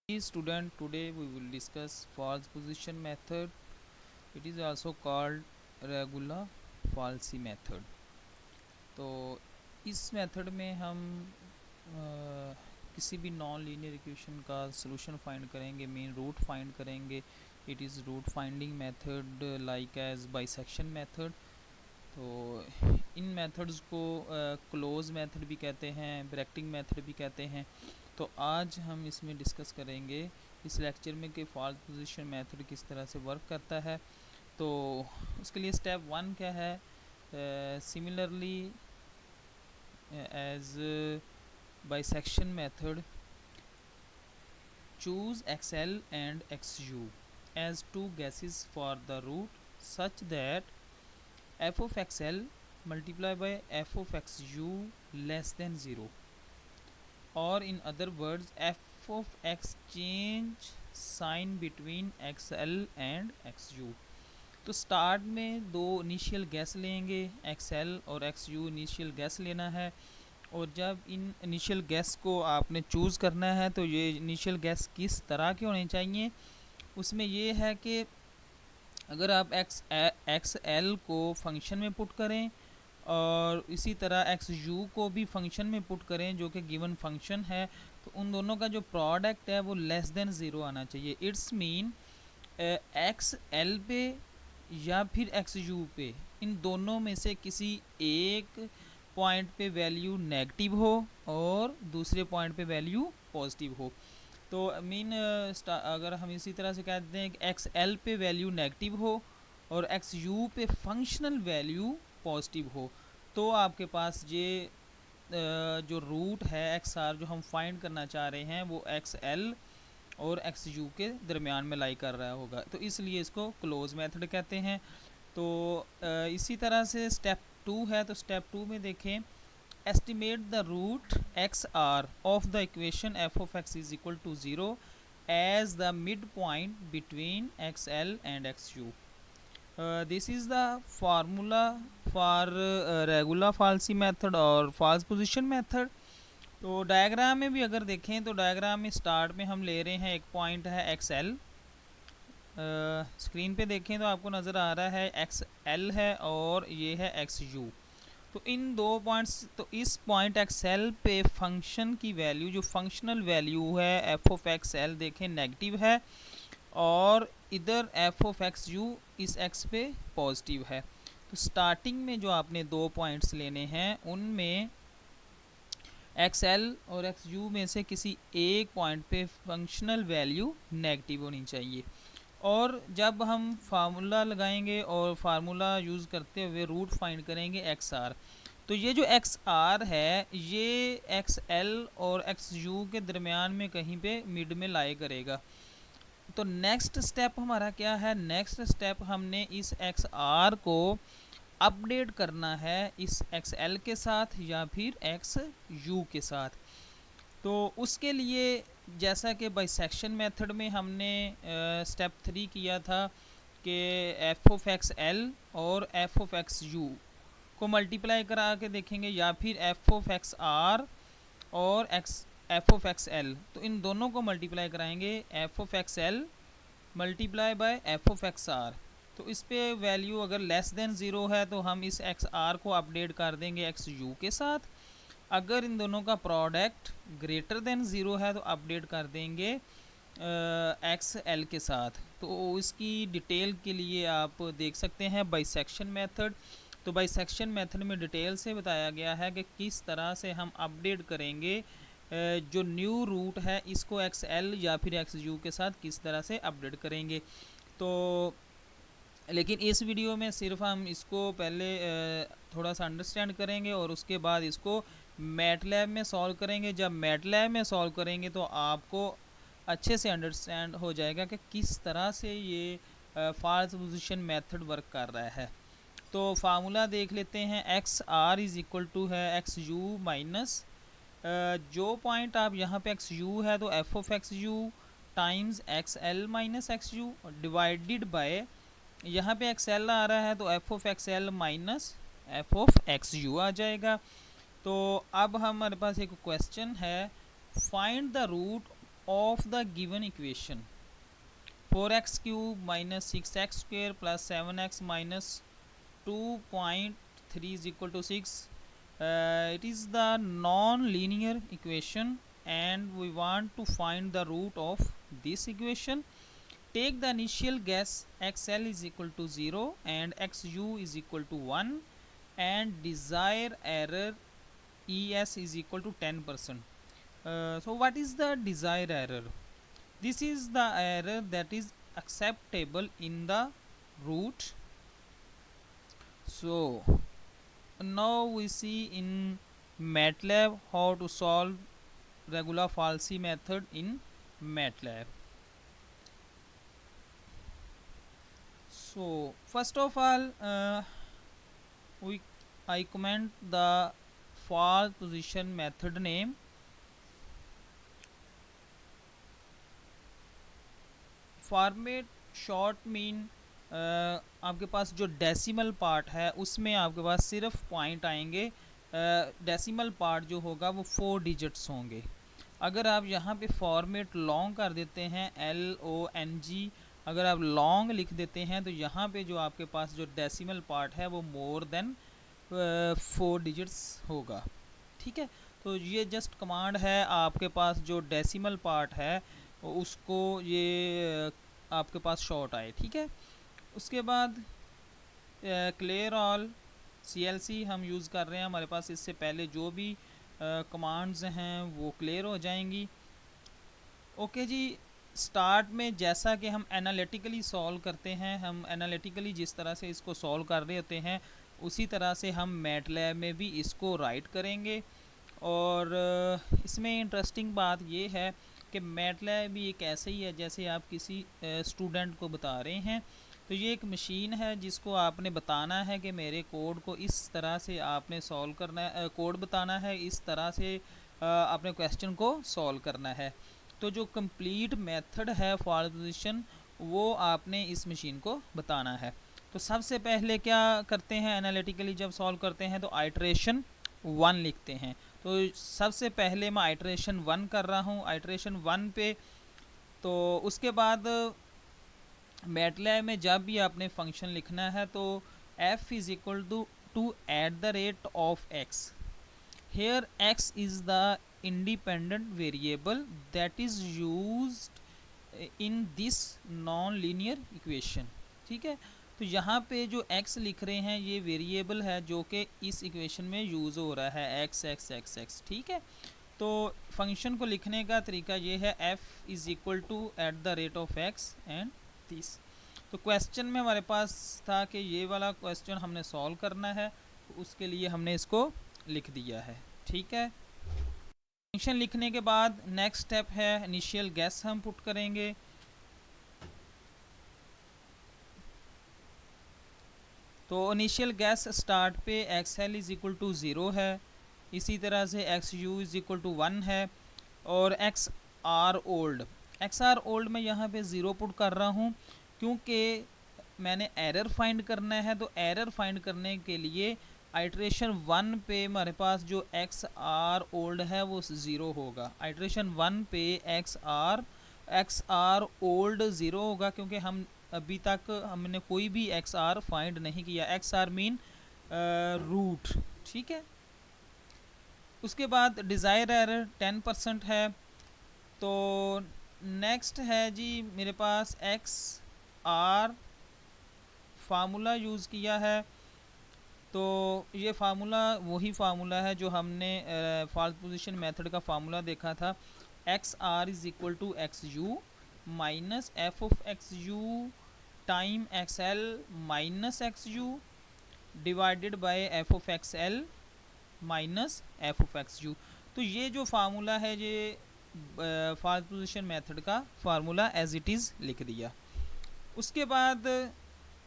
Student, today we will discuss false position method. It is also called regular falsi method. तो इस method में हम किसी भी नॉन लीनियर इक्वेशन का सॉल्यूशन फाइंड करेंगे, मेन रूट फाइंड करेंगे. It is root finding method like as bisection method. तो इन मेथड्स को क्लोज मेथड भी कहते हैं, ब्रैकेटिंग मेथड भी कहते हैं. तो आज हम इसमें डिस्कस करेंगे इस लेक्चर में कि फॉल्स पोजीशन मेथड किस तरह से वर्क करता है. तो उसके लिए स्टेप 1 क्या है? Similarly as bisection method, choose XL and XU as two guesses for the root such that f of XL multiplied by f of XU less than 0, or in other words f of x change sign between XL and XU. तो start में दो initial guess लेंगे, XL और XU initial guess लेना है. और जब in initial guess को आपने चूज़ करना है तो ये इनिशियल गैस किस तरह के होने चाहिए, उसमें ये है कि अगर आप XL को फंक्शन में पुट करें और इसी तरह XU को भी फंक्शन में पुट करें जो कि गिवन फंक्शन है, तो उन दोनों का जो प्रोडक्ट है वो लेस देन ज़ीरो आना चाहिए. इट्स मीन XL पे या फिर XU पे, इन दोनों में से किसी एक पॉइंट पे वैल्यू नेगेटिव हो और दूसरे पॉइंट पे वैल्यू पॉजिटिव हो. तो मीन अगर हम इसी तरह से कहते हैं कि XL पे वैल्यू नेगेटिव हो और XU पे फंक्शनल वैल्यू पॉजिटिव हो, तो आपके पास ये जो रूट है XR जो हम फाइंड करना चाह रहे हैं वो XL और XU के दरमियान में लाई कर रहा होगा. तो इसलिए इसको क्लोज मेथड कहते हैं. तो इसी तरह से स्टेप 2 है. तो स्टेप 2 में देखें, estimate the root XR of the equation f of x is equal to 0 as the midpoint between XL and XU. This is the formula for regular falsi method और false position method. तो diagram में भी अगर देखें तो diagram में start में हम ले रहे हैं एक पॉइंट है XL. स्क्रीन पे देखें तो आपको नज़र आ रहा है XL है और ये है XU. तो इन दो पॉइंट्स, तो इस पॉइंट XL पे फंक्शन की वैल्यू जो फंक्शनल वैल्यू है f of XL देखें नेगेटिव है और इधर f of XU इस x पे पॉजिटिव है. तो स्टार्टिंग में जो आपने दो पॉइंट्स लेने हैं उनमें XL और XU में से किसी एक पॉइंट पे फंक्शनल वैल्यू नेगेटिव होनी चाहिए. और जब हम फार्मूला लगाएंगे और फार्मूला यूज़ करते हुए रूट फाइंड करेंगे XR, तो ये जो XR है ये XL और XU के दरमियान में कहीं पे मिड में लाई करेगा. तो नेक्स्ट स्टेप हमारा क्या है? नेक्स्ट स्टेप हमने इस XR को अपडेट करना है इस XL के साथ या फिर XU के साथ. तो उसके लिए जैसा कि बाइसेक्शन मेथड में हमने स्टेप 3 किया था कि f of XL और f of XU को मल्टीप्लाई करा के देखेंगे या फिर f of XR और f of XL, तो इन दोनों को मल्टीप्लाई कराएंगे f of XL multiply by f of XR. तो इस पे वैल्यू अगर लेस देन ज़ीरो है तो हम इस XR को अपडेट कर देंगे XU के साथ. अगर इन दोनों का प्रोडक्ट ग्रेटर देन ज़ीरो है तो अपडेट कर देंगे XL के साथ. तो इसकी डिटेल के लिए आप देख सकते हैं बाइसेक्शन मेथड. तो बाइसेक्शन मेथड में डिटेल से बताया गया है कि किस तरह से हम अपडेट करेंगे जो न्यू रूट है इसको XL या फिर XU के साथ किस तरह से अपडेट करेंगे. तो लेकिन इस वीडियो में सिर्फ हम इसको पहले थोड़ा सा अंडरस्टैंड करेंगे और उसके बाद इसको मैटलैब में सॉल्व करेंगे. जब मैटलैब में सॉल्व करेंगे तो आपको अच्छे से अंडरस्टैंड हो जाएगा कि किस तरह से ये फॉल्स पोजीशन मेथड वर्क कर रहा है. तो फार्मूला देख लेते हैं. XR इज़ इक्वल टू है XU माइनस जो पॉइंट आप यहाँ पे XU है तो f of XU times XL minus XU divided bye, यहाँ पे XL आ रहा है तो f of XL minus f of XU आ जाएगा. तो अब हमारे पास एक क्वेश्चन है, find the root of the given equation 4x cube minus 6x square plus 7x minus 2.3 is equal to 6. It is the non-linear equation and we want to find the root of this equation. Take the initial guess xl is equal to 0 and xu is equal to 1 and desired error es is equal to 10%. So what is the desired error? This is the error that is acceptable in the root. So now we see in MATLAB how to solve regular falsi method in MATLAB. So first of all I comment the false position method name. Format short mean आपके पास जो decimal part है उसमें आपके पास सिर्फ point आएंगे, decimal part जो होगा वो 4 डिजिट्स होंगे। अगर आप यहाँ पे फॉर्मेट लॉन्ग कर देते हैं LONG, अगर आप लॉन्ग लिख देते हैं तो यहाँ पे जो आपके पास जो डेसिमल पार्ट है वो मोर देन 4 डिजिट्स होगा। ठीक है, तो ये जस्ट कमांड है, आपके पास जो डेसिमल पार्ट है उसको ये आपके पास शॉर्ट आए। ठीक है, उसके बाद क्लियर ऑल CLC हम यूज़ कर रहे हैं, हमारे पास इससे पहले जो भी कमांड्स हैं वो क्लियर हो जाएंगी। ओके जी, स्टार्ट में जैसा कि हम एनालिटिकली सॉल्व करते हैं, हम एनालिटिकली जिस तरह से इसको सॉल्व कर रहे होते हैं उसी तरह से हम मैटलैब में भी इसको राइट करेंगे। और इसमें इंटरेस्टिंग बात ये है कि मैटलैब भी एक ऐसे ही है जैसे आप किसी स्टूडेंट को बता रहे हैं। तो ये एक मशीन है जिसको आपने बताना है कि मेरे कोड को इस तरह से आपने सॉल्व करना है, कोड बताना है, इस तरह से आपने क्वेश्चन को सॉल्व करना है। तो जो कंप्लीट मेथड है फॉल्स पोजीशन वो आपने इस मशीन को बताना है। तो सबसे पहले क्या करते हैं, एनालिटिकली जब सॉल्व करते हैं तो आइट्रेशन 1 लिखते हैं। तो सबसे पहले मैं आइट्रेशन 1 कर रहा हूँ, आइट्रेशन 1 पे। तो उसके बाद मैटलैब में जब भी आपने फंक्शन लिखना है तो f is equal to at the rate of x। Here x is the independent variable that is used in this non linear equation. ठीक है, तो यहाँ पे जो x लिख रहे हैं ये वेरिएबल है जो कि इस इक्वेशन में यूज़ हो रहा है, x। ठीक है, तो फंक्शन को लिखने का तरीका ये है, f is equal to at the rate of x and this. तो क्वेश्चन में हमारे पास था कि ये वाला क्वेश्चन हमने सॉल्व करना है, तो उसके लिए हमने इसको लिख दिया है। ठीक है, फंक्शन लिखने के बाद नेक्स्ट स्टेप है इनिशियल गैस हम पुट करेंगे। तो इनिशियल गैस स्टार्ट पे XL इज़ इक्वल टू 0 है, इसी तरह से XU इज़ इक्वल टू 1 है और XR ओल्ड मैं यहाँ पे 0 पुट कर रहा हूँ क्योंकि मैंने एरर फाइंड करना है। तो एरर फाइंड करने के लिए आइट्रेशन 1 पे हमारे पास जो XR ओल्ड है वो 0 होगा। आइट्रेशन 1 पे XR ओल्ड 0 होगा क्योंकि हम अभी तक हमने कोई भी XR फाइंड नहीं किया। XR mean root. ठीक है, उसके बाद डिज़ायर एरर 10% है। तो नेक्स्ट है जी मेरे पास XR फार्मूला यूज़ किया है। तो ये फार्मूला वही फार्मूला है जो हमने फॉल्स पोजीशन मेथड का फार्मूला देखा था। XR is equal to XU minus f of XU time XL minus XU divided by f of XL minus f of XU। तो ये जो फार्मूला है ये फॉल्स पोजीशन मेथड का फार्मूला एज इट इज़ लिख दिया। उसके बाद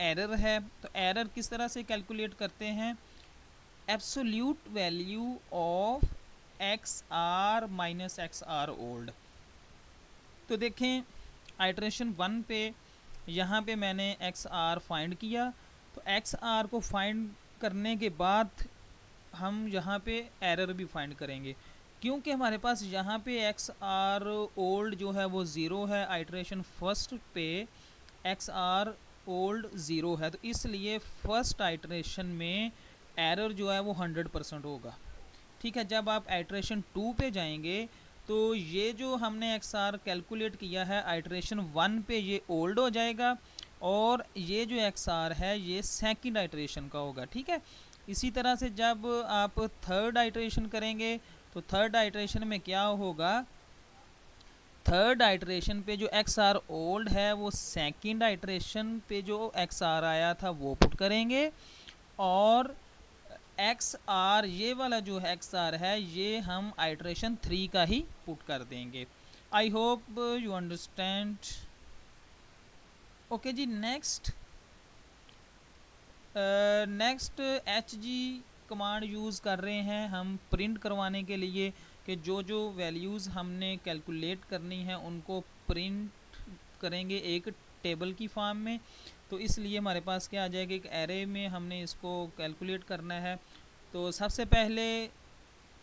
एरर है, तो एरर किस तरह से कैलकुलेट करते हैं, absolute value of XR minus XR old. तो देखें आइट्रेशन 1 पे यहाँ पे मैंने XR फाइंड किया। तो XR को फाइंड करने के बाद हम यहाँ पे एरर भी फाइंड करेंगे। क्योंकि हमारे पास यहाँ पे एक्स आर ओल्ड जो है वो ज़ीरो है, आइट्रेशन फर्स्ट पे एक्स आर ओल्ड ज़ीरो है, तो इसलिए फर्स्ट आइट्रेशन में एरर जो है वो 100% होगा। ठीक है, जब आप आइट्रेशन 2 पे जाएंगे तो ये जो हमने एक्स आर कैलकुलेट किया है आइट्रेशन 1 पे ये ओल्ड हो जाएगा, और ये जो एक्स आर है ये सेकंड आइट्रेशन का होगा। ठीक है, इसी तरह से जब आप थर्ड आइट्रेशन करेंगे तो थर्ड आइट्रेशन में क्या होगा, थर्ड आइट्रेशन पे जो एक्स आर ओल्ड है वो सेकंड आइट्रेशन पे जो एक्स आर आया था वो पुट करेंगे, और एक्स आर ये वाला जो एक्स आर है ये हम आइट्रेशन 3 का ही पुट कर देंगे। I hope you understand. Okay जी, next H G command use कर रहे हैं हम प्रिंट करवाने के लिए कि जो जो वैल्यूज़ हमने कैलकुलेट करनी है उनको प्रिंट करेंगे एक टेबल की फॉर्म में। तो इसलिए हमारे पास क्या आ जाएगा, एक एरे में हमने इसको कैलकुलेट करना है। तो सबसे पहले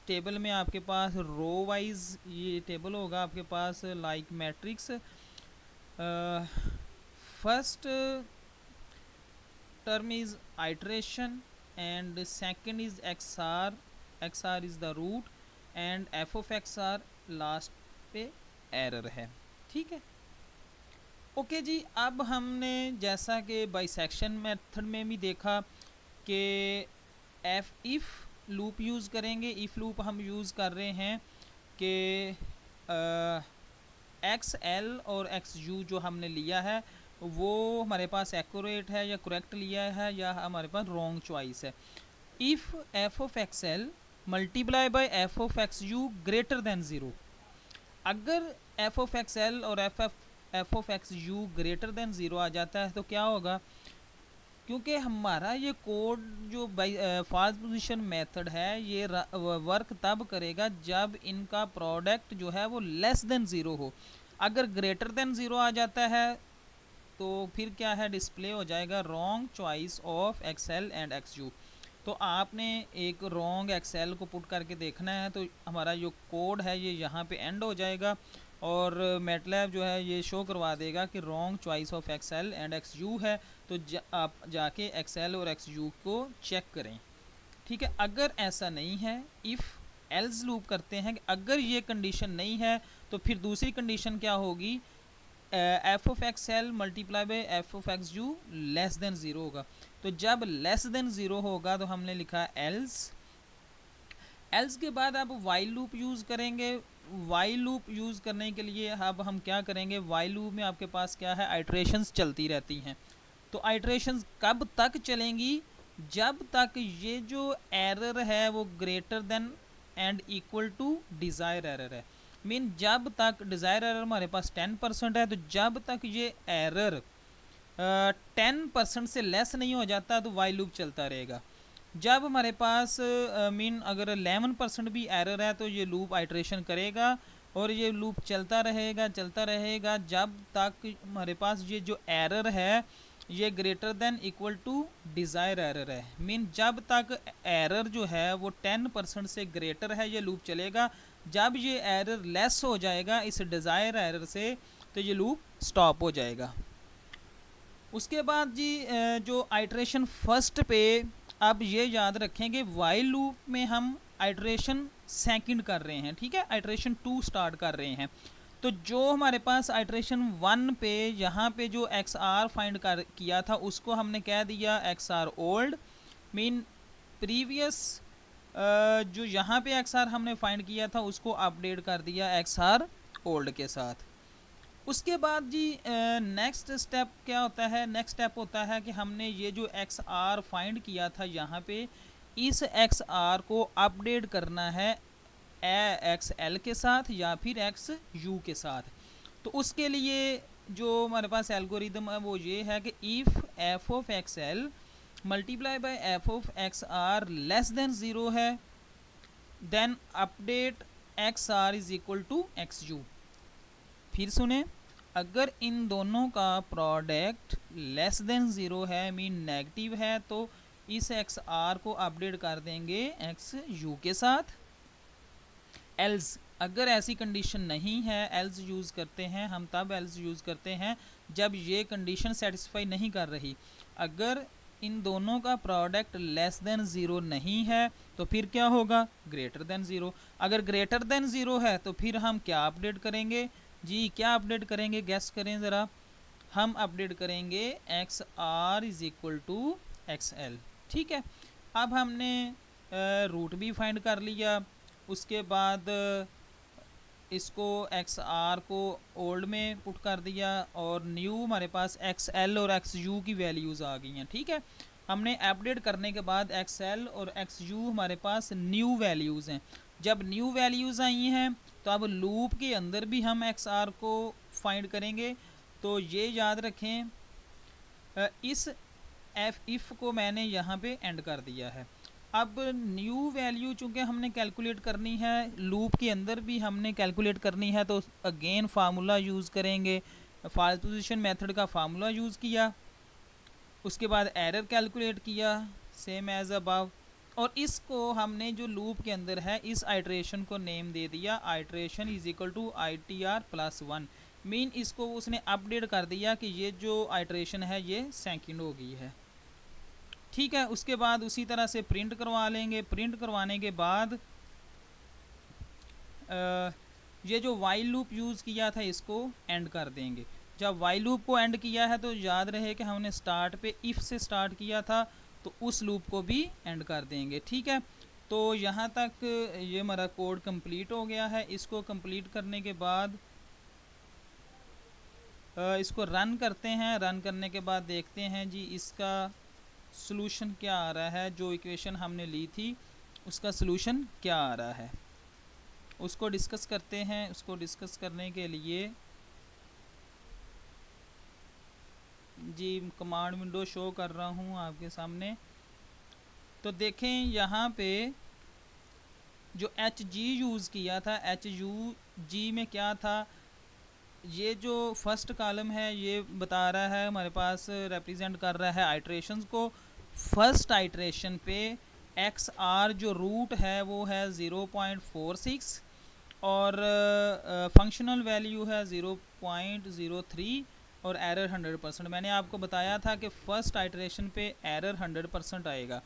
टेबल में आपके पास रो वाइज ये टेबल होगा आपके पास, like matrix. First term is iteration and second is xr is the root and f of xr last पे एरर है। ठीक है, ओके जी, अब हमने जैसा कि बाइसेक्शन मेथड में भी देखा कि इफ़ लूप यूज़ करेंगे। इफ़ लूप हम यूज़ कर रहे हैं कि एक्स एल और एक्स यू जो हमने लिया है वो हमारे पास एक्यूरेट है या करेक्ट लिया है या हमारे पास रॉन्ग चॉइस है। If F of X L multiply by F of X U greater than zero, अगर एफ ऑफ एक्स एल और F of X U greater than zero आ जाता है तो क्या होगा, क्योंकि हमारा ये कोड जो फर्स्ट पोजीशन मेथड है ये वर्क तब करेगा जब इनका प्रोडक्ट जो है वो लेस देन ज़ीरो हो। अगर ग्रेटर देन ज़ीरो आ जाता है तो फिर क्या है, डिस्प्ले हो जाएगा wrong choice of XL and X U. तो आपने एक रॉन्ग एक्सेल को पुट करके देखना है, तो हमारा जो कोड है ये यहाँ पे एंड हो जाएगा और मैटलैब जो है ये शो करवा देगा कि wrong choice of XL and X U है। तो आप जाके एक्सेल और एक्स यू को चेक करें। ठीक है, अगर ऐसा नहीं है, इफ़ एल्स लूप करते हैं कि अगर ये कंडीशन नहीं है तो फिर दूसरी कंडीशन क्या होगी, F of X L multiply by F of X you less than zero होगा। तो जब लेस देन ज़ीरो होगा तो हमने लिखा एल्स। एल्स के बाद आप वाइल लूप यूज़ करेंगे। वाइल लूप यूज़ करने के लिए अब हम क्या करेंगे, वाइल लूप में आपके पास क्या है, आइट्रेशंस चलती रहती हैं। तो आइट्रेशंस कब तक चलेंगी, जब तक ये जो एरर है वो greater than and equal to desire error है। मीन जब तक डिज़ायर एरर हमारे पास 10% है, तो जब तक ये एरर 10% से लेस नहीं हो जाता तो वाइल लूप चलता रहेगा। जब हमारे पास मीन अगर 11% भी एरर है तो ये लूप आइट्रेशन करेगा और ये लूप चलता रहेगा जब तक हमारे पास ये जो एरर है ये greater than equal to desire error है। मीन जब तक एरर जो है वो 10% से ग्रेटर है ये लूप चलेगा। जब ये एरर लेस हो जाएगा इस डिज़ायर एरर से तो ये लूप स्टॉप हो जाएगा। उसके बाद जी जो आइट्रेशन फर्स्ट पे, अब ये याद रखेंगे वाइल लूप में हम आइट्रेशन सेकंड कर रहे हैं। ठीक है, आइट्रेशन 2 स्टार्ट कर रहे हैं। तो जो हमारे पास आइट्रेशन 1 पे यहाँ पे जो एक्स आर फाइंड किया था उसको हमने कह दिया X R old. Mean previous जो यहाँ पे एक्स आर हमने फाइंड किया था उसको अपडेट कर दिया एक्स आर ओल्ड के साथ। उसके बाद जी नेक्स्ट स्टेप क्या होता है, नेक्स्ट स्टेप होता है कि हमने ये जो एक्स आर फाइंड किया था यहाँ पे इस एक्स आर को अपडेट करना है एक्स एल के साथ या फिर एक्स यू के साथ। तो उसके लिए जो हमारे पास एल्गोरिदम है वो ये है कि if F of X L multiply by F of X R less than zero है then update X R is equal to X U. फिर सुने, अगर इन दोनों का प्रोडक्ट लेस देन ज़ीरो है मीन नेगेटिव है तो इस एक्स आर को अपडेट कर देंगे एक्स यू के साथ। एल्स, अगर ऐसी कंडीशन नहीं है, एल्स यूज़ करते हैं हम, तब एल्स यूज़ करते हैं जब ये कंडीशन सेटिस्फाई नहीं कर रही। अगर इन दोनों का प्रोडक्ट लेस देन ज़ीरो नहीं है तो फिर क्या होगा, ग्रेटर देन ज़ीरो। अगर ग्रेटर देन ज़ीरो है तो फिर हम क्या अपडेट करेंगे जी, क्या अपडेट करेंगे, गेस करें ज़रा। हम अपडेट करेंगे X R is equal to X L. ठीक है, अब हमने रूट भी फाइंड कर लिया, उसके बाद इसको एक्स आर को ओल्ड में पुट कर दिया और न्यू हमारे पास एक्स एल और एक्स यू की वैल्यूज़ आ गई हैं। ठीक है, हमने अपडेट करने के बाद एक्स एल और एक्स यू हमारे पास न्यू वैल्यूज़ हैं। जब न्यू वैल्यूज़ आई हैं तो अब लूप के अंदर भी हम एक्स आर को फाइंड करेंगे। तो ये याद रखें, इस इफ़ को मैंने यहाँ पे एंड कर दिया है। अब न्यू वैल्यू चूँकि हमने कैलकुलेट करनी है, लूप के अंदर भी हमने कैलकुलेट करनी है, तो अगेन फार्मूला यूज़ करेंगे, फॉल्स पोजीशन मेथड का फार्मूला यूज़ किया, उसके बाद एरर कैलकुलेट किया सेम एज अबव, और इसको हमने जो लूप के अंदर है इस आइट्रेशन को नेम दे दिया iteration is equal to I T R plus one. Mean इसको उसने अपडेट कर दिया कि ये जो आइट्रेशन है ये सेकंड हो गई है। ठीक है, उसके बाद उसी तरह से प्रिंट करवा लेंगे। प्रिंट करवाने के बाद ये जो वाइल लूप यूज़ किया था इसको एंड कर देंगे। जब वाइल लूप को एंड किया है तो याद रहे कि हमने स्टार्ट पे इफ़ से स्टार्ट किया था, तो उस लूप को भी एंड कर देंगे। ठीक है, तो यहाँ तक ये हमारा कोड कंप्लीट हो गया है। इसको कंप्लीट करने के बाद इसको रन करते हैं। रन करने के बाद देखते हैं जी इसका सॉल्यूशन क्या आ रहा है, जो इक्वेशन हमने ली थी उसका सॉल्यूशन क्या आ रहा है, उसको डिस्कस करते हैं। उसको डिस्कस करने के लिए जी कमांड विंडो शो कर रहा हूँ आपके सामने। तो देखें यहाँ पे जो एच जी यूज़ किया था, एच यू जी में क्या था, ये जो फर्स्ट कॉलम है ये बता रहा है हमारे पास, रिप्रेजेंट कर रहा है आइट्रेशंस को। फर्स्ट आइट्रेशन पे एक्स आर जो रूट है वो है 0.46 और फंक्शनल वैल्यू है 0.03 और एरर 100%। मैंने आपको बताया था कि फ़र्स्ट आइट्रेशन पे एरर 100% आएगा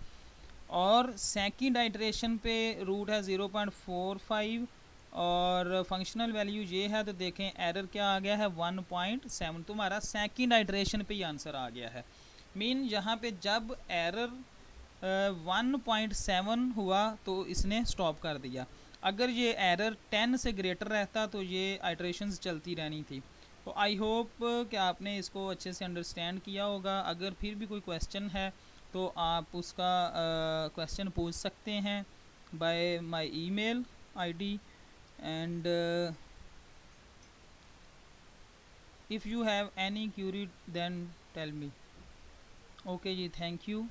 और सेकंड आइट्रेशन पे रूट है 0.45 और फंक्शनल वैल्यू ये है। तो देखें एरर क्या आ गया है 1.7। तो हमारा सेकंड आइट्रेशन पे ही आंसर आ गया है। मीन यहाँ पे जब एरर 1.7 हुआ तो इसने स्टॉप कर दिया। अगर ये एरर 10 से ग्रेटर रहता तो ये आइट्रेशंस चलती रहनी थी। तो आई होप कि आपने इसको अच्छे से अंडरस्टैंड किया होगा। अगर फिर भी कोई क्वेश्चन है तो आप उसका क्वेश्चन पूछ सकते हैं by my email ID and if you have any query then tell me. Okay जी, थैंक यू।